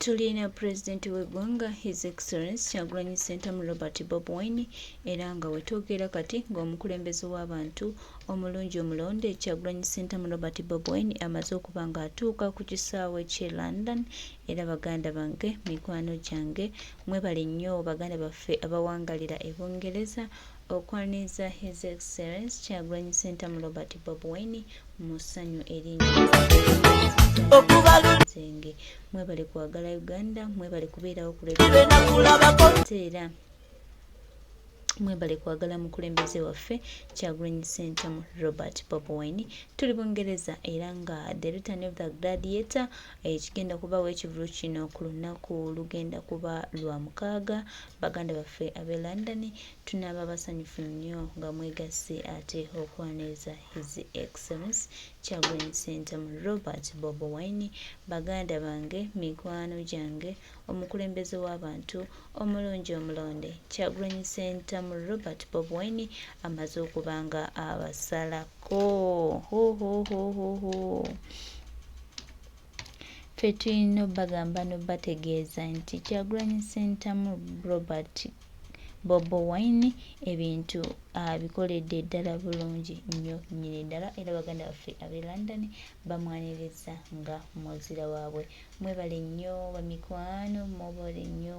Tulina President w'eggwanga His Excellency Kyagulanyi Ssentamu Robert Bobi Wine era nga wetwogera kati ng'omukulembeze w'abantu omulungi omulonde Kyagulanyi Ssentamu Robert Bobi Wine amaze okuba ng'atuuka ku kisaawe ky'e London era baganda bange mikwano gyange mwebale nnyo baganda baffe abawangalira e Bungereza okwaniriza His Excellency Kyagulanyi Ssentamu Robert Bobi Wine mu ssanyu eringi zenge mwebale kwagala Uganda mwebale kubeerawo kuleera mwebale kwagala mukulembeze waffe Kyagulanyi Ssentamu Robert Bobi Wine tuli Bungereza era nga the return of the gladiator ekigenda kubawo ekivulu kino ku lunaku lugenda kuba lwa mukaaga baganda baffe ab'e London tunaaba basanyufu nnyo nga mwegasse ate okwaniriza His Excellency Kyagulanyi Ssentamu Robert Bobi Wine baganda bange mikwano gyange omukulembeze w'abantu omulungi omulonde Kyagulanyi Ssentamu Robert Bobi Wine amaze okuba nga abasalako ffe tulina bagamba n'obategeeza nti Kyagulanyi Ssentamu Robert Bobi Wine ebintu abikoledde ddala bulungi nnyo nnyini ddala era baganda baffe ab'e London bamwaniriza nga Omuzila waabwe mwebale nnyo bamikwano mwebale nnyo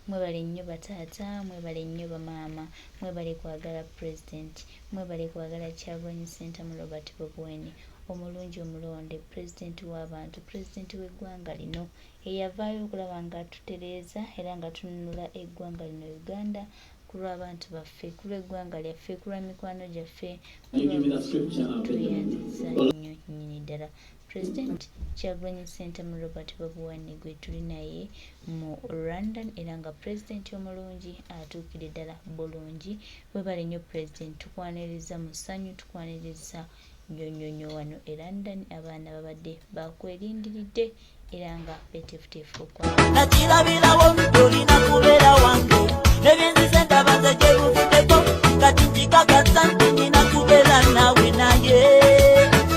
mwebale nnyo bataata mwebale nnyo bamaama mwebale kwagala President mwebale kwagala Kyagulanyi Ssentamu Robert Bobi Wine omulungi omulonde President w'abantu President w'eggwanga lino eyavaayo okulaba nga tutereeza era nga tununula eggwanga lino Uganda ku lw'abantu baffe ku lw'eggwanga lyaffe ku lwa mikwano gyaffe tuyandiza nnyo nnyini ddala President Kyagulanyi Ssentamu Robert Bobi Wine gwe tuli naye mu London era nga President omulungi atuukire ddala bulungi webale nnyo President tukwaniriza mu ssanyu tukwaniriza nnyonnyonnyo wano e London abaana babadde bakwerindiridde era nga beteefuteefu nakirabirawo olina kubeera wange nebyenzize ndabaza gyebuvuddeko kati nkikakasa nti nina kubeera naawe naye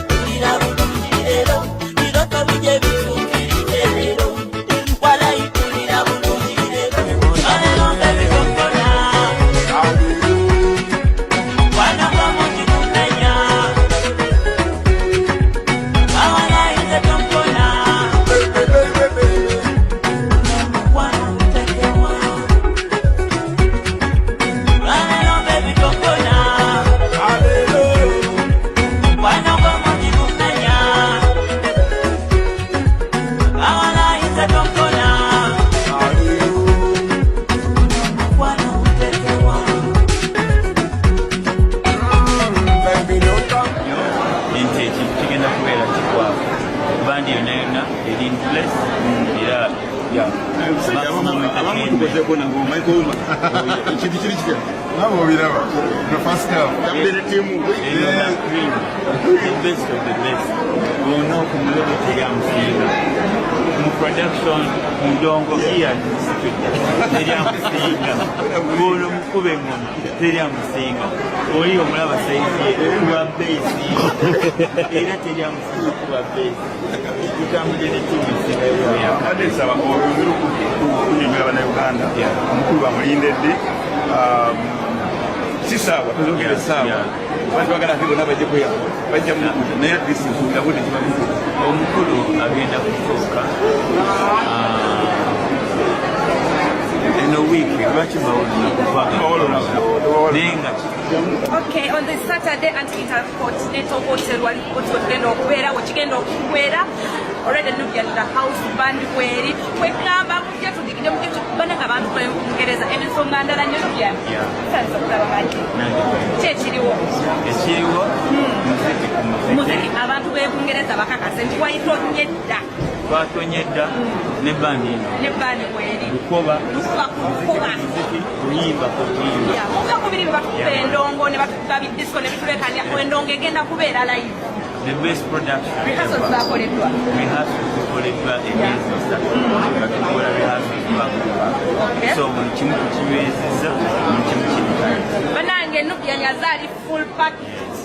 tulira bulungi leero biroto bijje bituukiridde leero walayitulira bulungi leero alelonga bikokola wanagwamu kikunanya awalayize tompona production mudongo here teryamusinga golo mukube ngoma teryamusinga oli omulaba saizi kuba base era teryamusinga kuba base tukamugene tumisinga adesaba olumiro kunyumira bana Uganda omukulu bamulindedde Kisawe tuzogera sawa bantu bagala fibo nabaje kuya bajja mu naye atisi ndabone kibamu omukulu agenda kufuuka eno wiki lwaki bawulira kuvanga nenga Okay, on the Saturday Intercontinental Hotel whatugenda okubeera wekigenda okubeera already nubya the house band kweri kwekamba kujja tudigide mukyo kubana abantu kwa Bungereza ensonga ndala nnyo nubya sanso kulaba kati kyekiriwo muziki abantu b'e Bungereza bakakase nti wayitonyedda batonyedda ne bandi kweri lukoba kuyimba kubiri batukuba endongo ne batukuba bidisco ne bitulekanya endongo egenda kubeera live the best production rehearsals zakoleddwa emyezi esatu batukola rehearsals so buli kimu tukibeezezza buli kimu kiri banange nubya nyazaali full package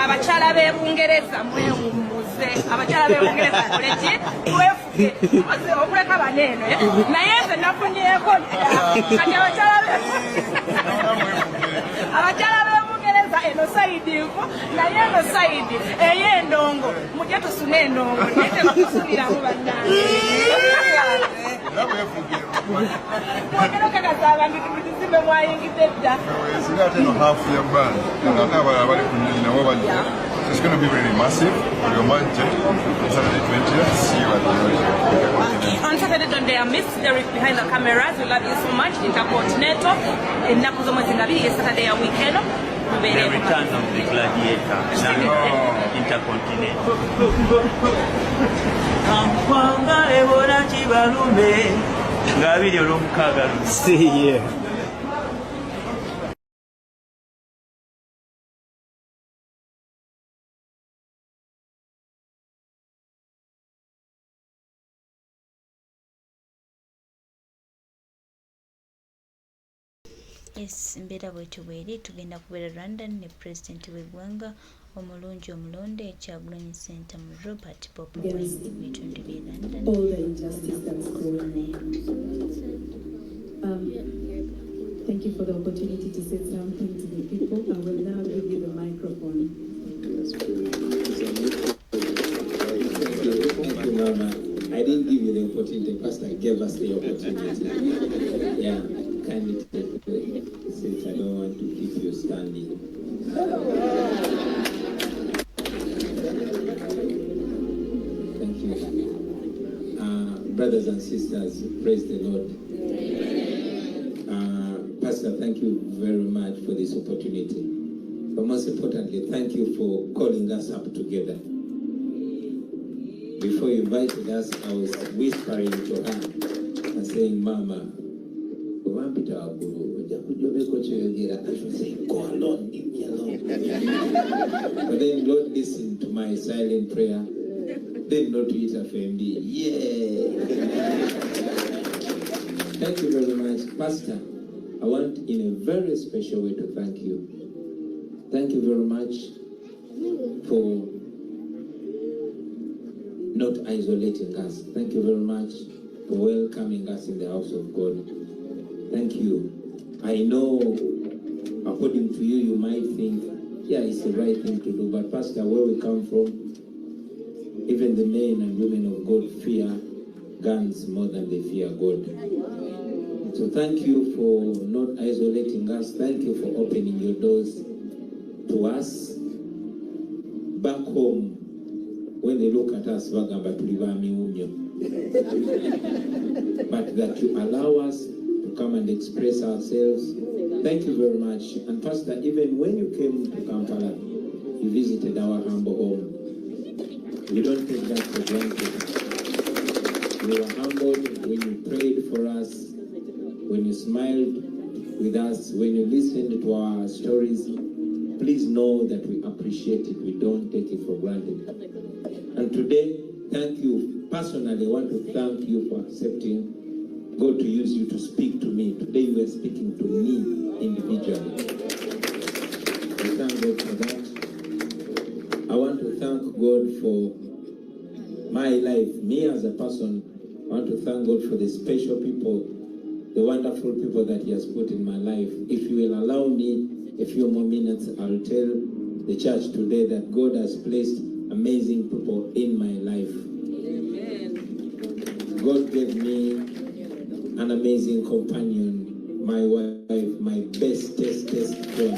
abakyala b'e Bungereza mwewummuze abakyala b'e Bungereza koleki twefuge okuleka baneeno naye nze nafunyeeko kati abakyala b'e Bungereza eno sayidi nfu naye eno sayidi ey'endongo mujje tusune endongo naye tebakusuliramu bannange mwogera okakasa abantu tubitizimbe mwayingidde dda no half ya band and abali kuninawo bajja. So it's going to be very massive. We'll launch it on Saturday 20th. See you at the on Saturday, don't dare miss Derek behind the cameras. We love you so much. Intercontinental. Ennaku z'omwezi ngabiri Saturday ya weekend. The return of the gladiator. Intercontinental. Kampanga ebona kibalume ngabiri olw'omukaaga. See you. Yes, mbeera bwetyo bweri tugenda kubeera London ne President w'eggwanga omulungi omulonde Kyagulanyi Center mu Robert Bobi bitundu by'e London. All the injustice that's going on. Thank you for the opportunity to say something to the people. I will now give you the microphone. Thank you, Mama. I didn't give you the opportunity. The pastor gave us the opportunity. Yeah, kindly take it. Since I don't want to keep you standing. Thank you. Brothers and sisters, praise the Lord. Pastor, thank you very much for this opportunity. But most importantly, thank you for calling us up together. Before you invited us, I was whispering to her and saying, Mama, but then Lord listened to my silent prayer. Then not to it FMD. Yeah. Thank you very much. Pastor, I want in a very special way to thank you. Thank you very much for not isolating us. Thank you very much for welcoming us in the house of God. Thank you. I know, according to you, you might think, yeah, it's the right thing to do. But Pastor, where we come from, even the men and women of God fear guns more than they fear God. So thank you for not isolating us. Thank you for opening your doors to us. Back home, when they look at us, but that you allow us to come and express ourselves. Thank you very much. And Pastor, even when you came to Kampala, you visited our humble home. We don't take that for granted. We were humbled when you prayed for us, when you smiled with us, when you listened to our stories. Please know that we appreciate it. We don't take it for granted. And today, thank you. Personally, I want to thank you for accepting God to use you to speak to me. Today you are speaking to me individually. I thank God for that. I want to thank God for my life. Me as a person, I want to thank God for the special people, the wonderful people that He has put in my life. If you will allow me a few more minutes, I'll tell the church today that God has placed amazing people in my life. Amen. God gave me an amazing companion, my wife, my bestest friend.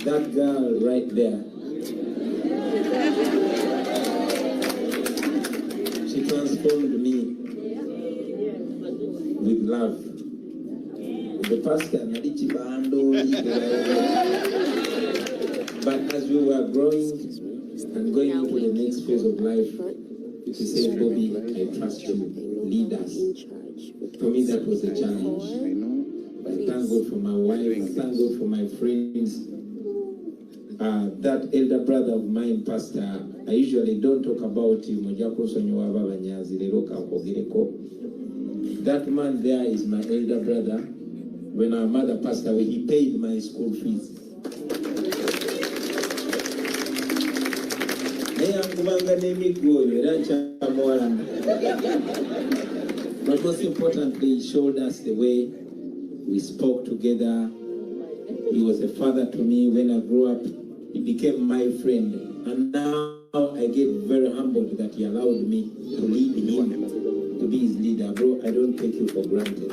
That girl right there, she transformed me with love. The pastor, but as we were growing and going into the next phase of life, she said, Bobi, I trust you, lead us. For me, that was a challenge. I thank God for my wife, I thank God for my friends. That elder brother of mine, Pastor, I usually don't talk about him. That man there is my elder brother. when our mother passed away, he paid my school fees. But most importantly, he showed us the way. We spoke together. He was a father to me when I grew up. He became my friend. And now I get very humbled that he allowed me to lead him, to be his leader. Bro, I don't take you for granted.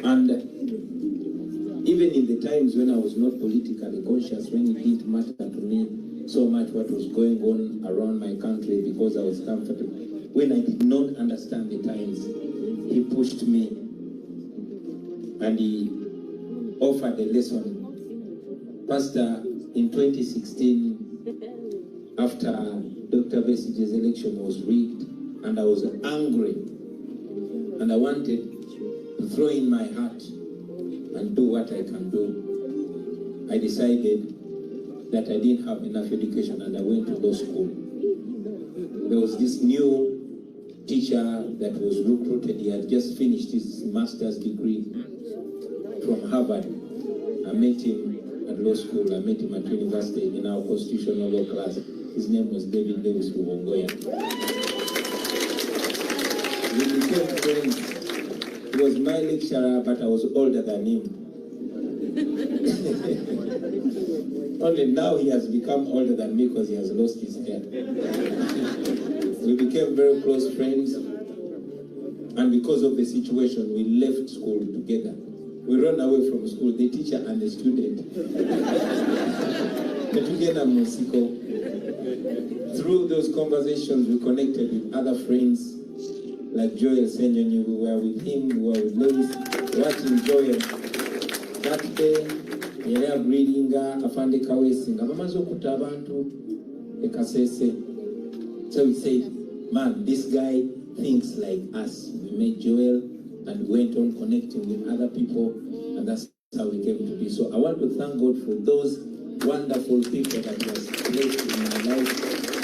And even in the times when I was not politically conscious, when it didn't matter to me so much what was going on around my country because I was comfortable, when I did not understand the times, he pushed me and he offered a lesson. Pastor, in 2016, after Dr. Besige's election was rigged, and I was angry, and I wanted to throw in my hat and do what I can do, I decided that I didn't have enough education and I went to law school. There was this new teacher that was recruited. He had just finished his master's degree from Harvard. I met him at law school. I met him at university in our constitutional law class. His name was David Lewis Rubongoya. We became friends. He was my lecturer, but I was older than him. Only now he has become older than me because he has lost his hair. We became very close friends, and because of the situation, we left school together. We ran away from school, the teacher and the student. Through those conversations, we connected with other friends, like Joel Senyonyi. We were with him, we were with Lois, watching Joel. That day, we were reading Afande Kawesinga. So we said, man, this guy thinks like us. We met Joel and went on connecting with other people, and that's how we came to be. So I want to thank God for those wonderful people that He has placed in my life,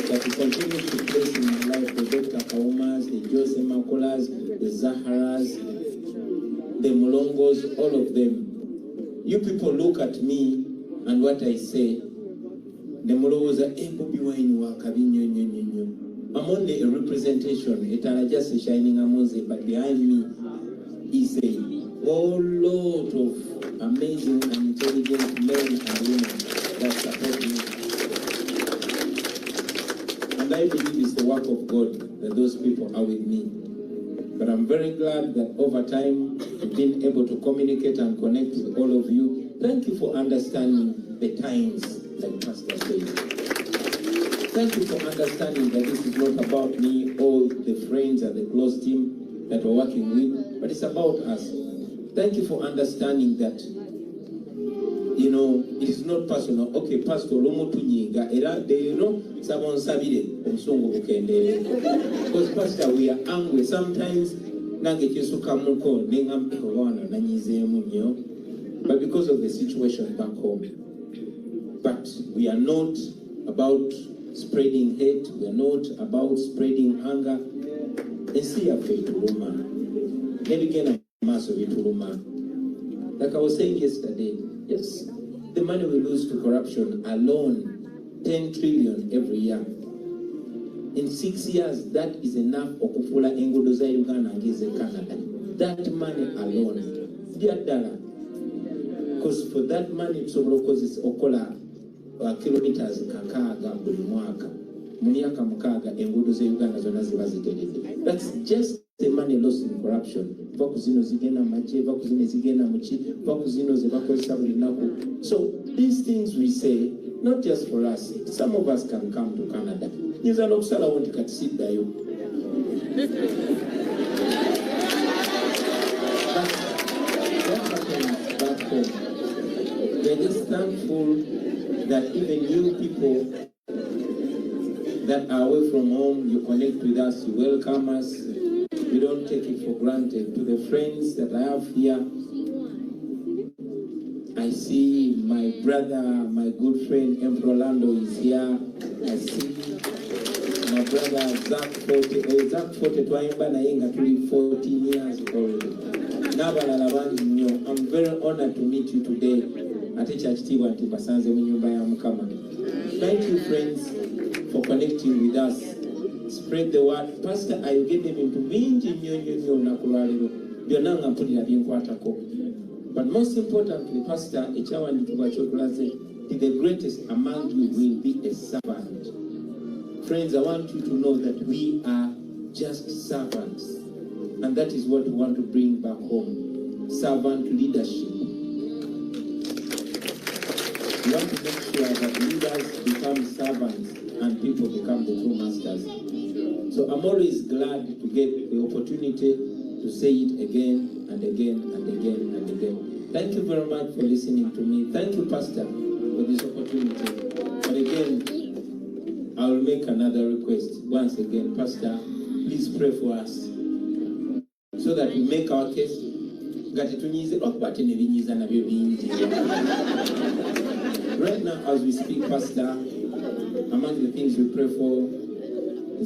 that He continues to place in my life, the Dr. Kaumas, the Jose Makolas, the Zaharas, the Mulongos, all of them. You people look at me and what I say, the Mulongos are Bobi wine wakabi. I'm only a representation. It is just a shining amose, but behind me is a whole lot of amazing and intelligent men and women that support me. And I believe it's the work of God that those people are with me. But I'm very glad that over time I've been able to communicate and connect with all of you. Thank you for understanding the times, like Pastor said. Thank you for understanding that this is not about me, all the friends and the close team that we're working with, but it's about us. Thank you for understanding that, you know, it is not personal. Okay, Pastor, because Pastor, we are angry. Sometimes, but because of the situation back home. But we are not about spreading hate, we are not about spreading anger. Like I was saying yesterday, yes, the money we lose to corruption alone, 10 trillion every year. In 6 years, that is enough okufula engudo za Uganda ngeze Canada. That money alone, dear dollar. Because for that money, it's okola kilometers kakaga buli mwaka. Munyaka mukaga engudo za Uganda zona ziba ziterede. That's just the money lost in corruption. Vakuzino zigena maje, vakuzino zigena muchi, vakuzino zebakozesa buli naku. So these things we say, not just for us. Some of us can come to Canada. Niza lokusala won't cut sit there. But what happens back home? We're just thankful that even you people that are away from home, you connect with us, you welcome us. We don't take it for granted. To the friends that I have here, I see my brother, my good friend, Emperor Orlando is here. I see my brother Zach Forte. Zach Forte twayimba naye nga tuli 14 years old. N'abalala bangi nnyo. I'm very honored to meet you today. Ate kyakitiibwa nti basanze mu nnyumba ya Mukama. Thank you, friends, for connecting with us. Spread the word. Pastor, ayogedde ebintu bingi nnyo olunaku lwaleero. Byonna nga mpulira byenkwatako. But most importantly, Pastor, ekyawandiikibwa kyotulaze, the greatest among you will be a servant. Friends, I want you to know that we are just servants. And that is what we want to bring back home. Servant leadership. We want to make sure that leaders become servants and people become the true masters. So I'm always glad to get the opportunity to say it again and again and again and again. Thank you very much for listening to me. Thank you, Pastor, for this opportunity. But again, I will make another request. Once again, Pastor, please pray for us so that we make our case. Right now, as we speak, Pastor, among the things we pray for, I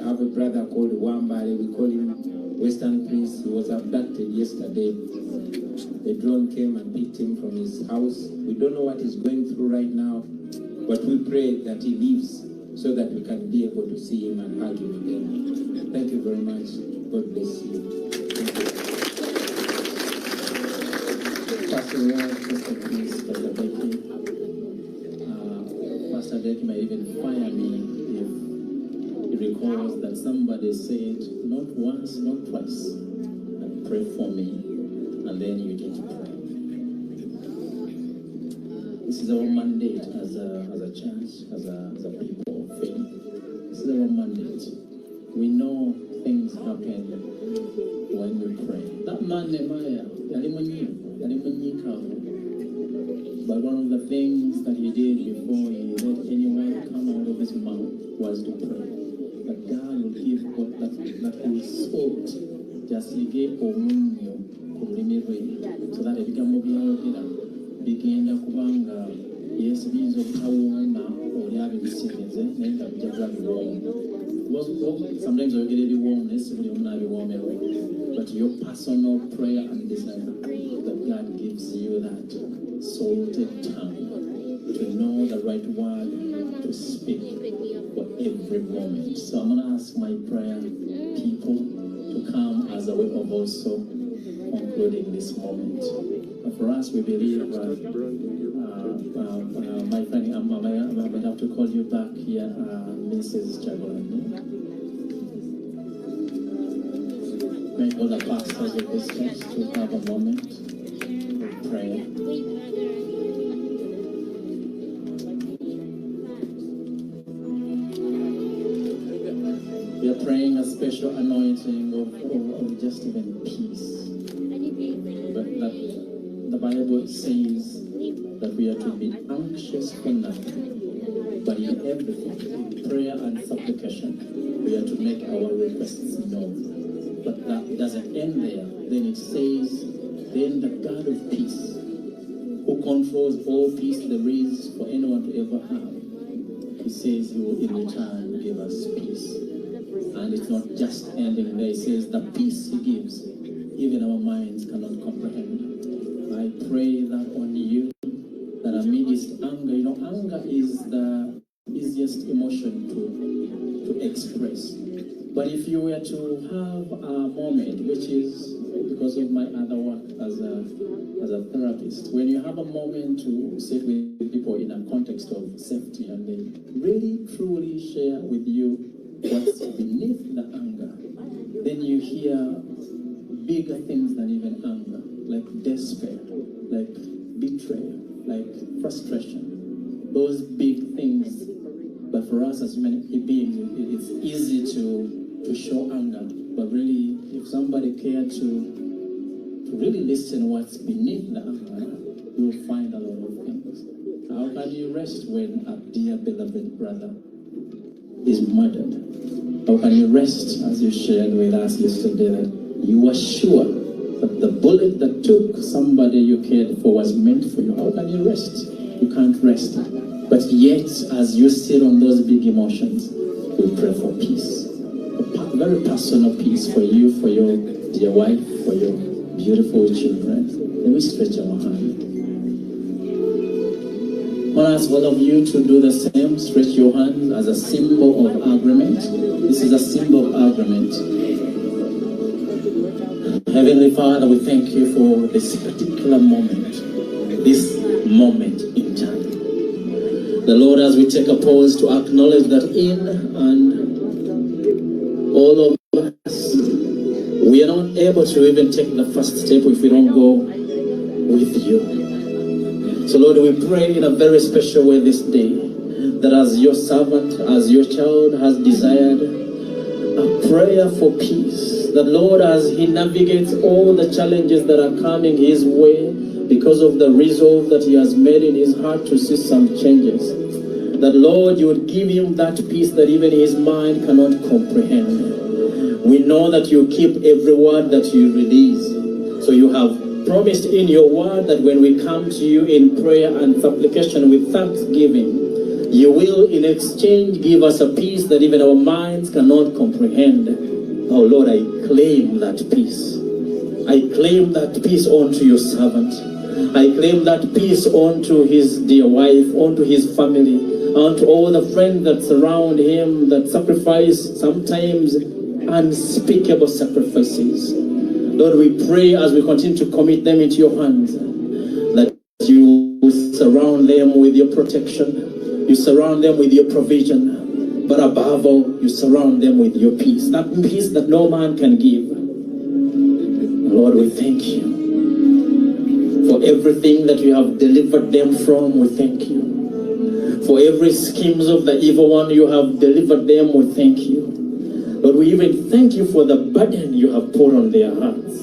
have a brother called Wambale. We call him Western Prince. He was abducted yesterday. A drone came and picked him from his house. We don't know what he's going through right now, but we pray that he lives so that we can be able to see him and hug him again. Thank you very much. God bless you. Thank you. Pastor Ward, Pastor Chris, Pastor Becky. Pastor Becky might even fire me if he recalls that somebody said, not once, not twice, and pray for me, and then you need to pray. This is our mandate as a church, as a people of faith. This is our mandate. We know things happen when we pray. That man Nehemiah, but one of the things that he did before he let anyone come out of his mouth was to pray. That God will give what that he sought. Just he gave omunyo so that it became bigenda kubanga yes biyinza okutawuuma oli abibisinze naye nga bijja kuba biwoomu. Sometimes we get warmness, but your personal prayer and desire that God gives you that salted tongue to know the right word to speak for every moment. So I'm going to ask my prayer people to come as a way of also concluding this moment. But for us, we believe, my friend, I might have to call you back here, Mrs. Chagolani. May all the pastors of this church to have a moment of prayer. We are praying a special anointing of just even peace. But that the Bible says that we are to be anxious for nothing, but in everything, in prayer and supplication, we are to make our requests known. But that doesn't end there. Then it says, then the God of peace, who controls all peace there is for anyone to ever have, he says he will in return give us peace. And it's not just ending there. It says the peace he gives, even our minds cannot comprehend. I pray that on you, that amidst anger, anger is the easiest emotion to express. But if you were to have a moment, which is because of my other work as a therapist, when you have a moment to sit with people in a context of safety and they really truly share with you what's beneath the anger, then you hear bigger things than even anger, like despair, like betrayal, like frustration, those big things. But for us as human beings, it's easy to show anger, but really, if somebody cared to really listen what's beneath the anger, you'll find a lot of things. How can you rest when a dear beloved brother is murdered? How can you rest, as you shared with us yesterday, that you are sure that the bullet that took somebody you cared for was meant for you? How can you rest? You can't rest. But yet, as you sit on those big emotions, we pray for peace. A very personal peace for you, for your dear wife, for your beautiful children. Then we stretch our hand. I want to ask all of you to do the same. Stretch your hand as a symbol of agreement. This is a symbol of agreement. Heavenly Father, we thank you for this particular moment, this moment in time. The Lord, as we take a pause to acknowledge that in and all of us, we are not able to even take the first step if we don't go with you. So Lord, we pray in a very special way this day that as your servant, as your child has desired a prayer for peace, that Lord, as he navigates all the challenges that are coming his way because of the resolve that he has made in his heart to see some changes, that Lord, you would give him that peace that even his mind cannot comprehend. We know that you keep every word that you release. So you have promised in your word that when we come to you in prayer and supplication with thanksgiving, you will in exchange give us a peace that even our minds cannot comprehend. Oh Lord, I claim that peace. I claim that peace unto your servant. I claim that peace unto his dear wife, unto his family, unto all the friends that surround him, that sacrifice sometimes unspeakable sacrifices. Lord, we pray as we continue to commit them into your hands, that you surround them with your protection, you surround them with your provision, but above all, you surround them with your peace, that peace that no man can give. Lord, we thank you for everything that you have delivered them from. We thank you for every schemes of the evil one you have delivered them. We thank you. Lord, we even thank you for the burden you have put on their hearts.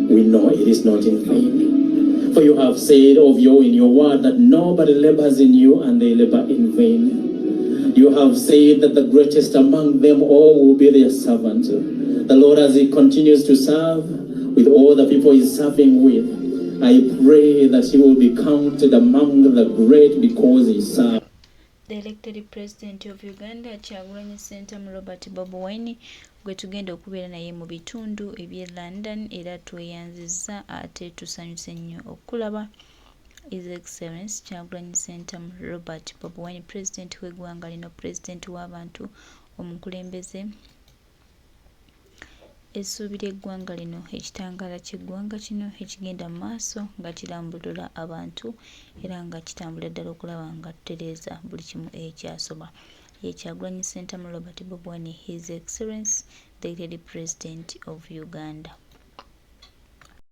We know it is not in vain, for you have said of you in your word that nobody labors in you and they labor in vain. You have said that the greatest among them all will be their servant. The Lord, as he continues to serve with all the people he's serving with, I pray that he will be counted among the great because he served. The elected president of Uganda, Kyagulanyi Ssentamu Robert Bobi Wine, gwe tugenda okubeera naye mu bitundu eby'e London, era tweyanzizza ate tusanyuse nnyo okulaba His Excellency Kyagulanyi Ssentamu Robert Bobi Wine, president w'eggwanga lino, president w'abantu, omukulembeze essuubira eggwanga lino, ekitangaala ky'eggwanga kino ekigenda mu maaso nga kirambulula abantu era nga kitambula ddala okulaba nga tutereeza buli kimu ekyasoba. Ye Kyagulanyi Ssentamu Robert Bobi Wine, His Excellency the President of Uganda.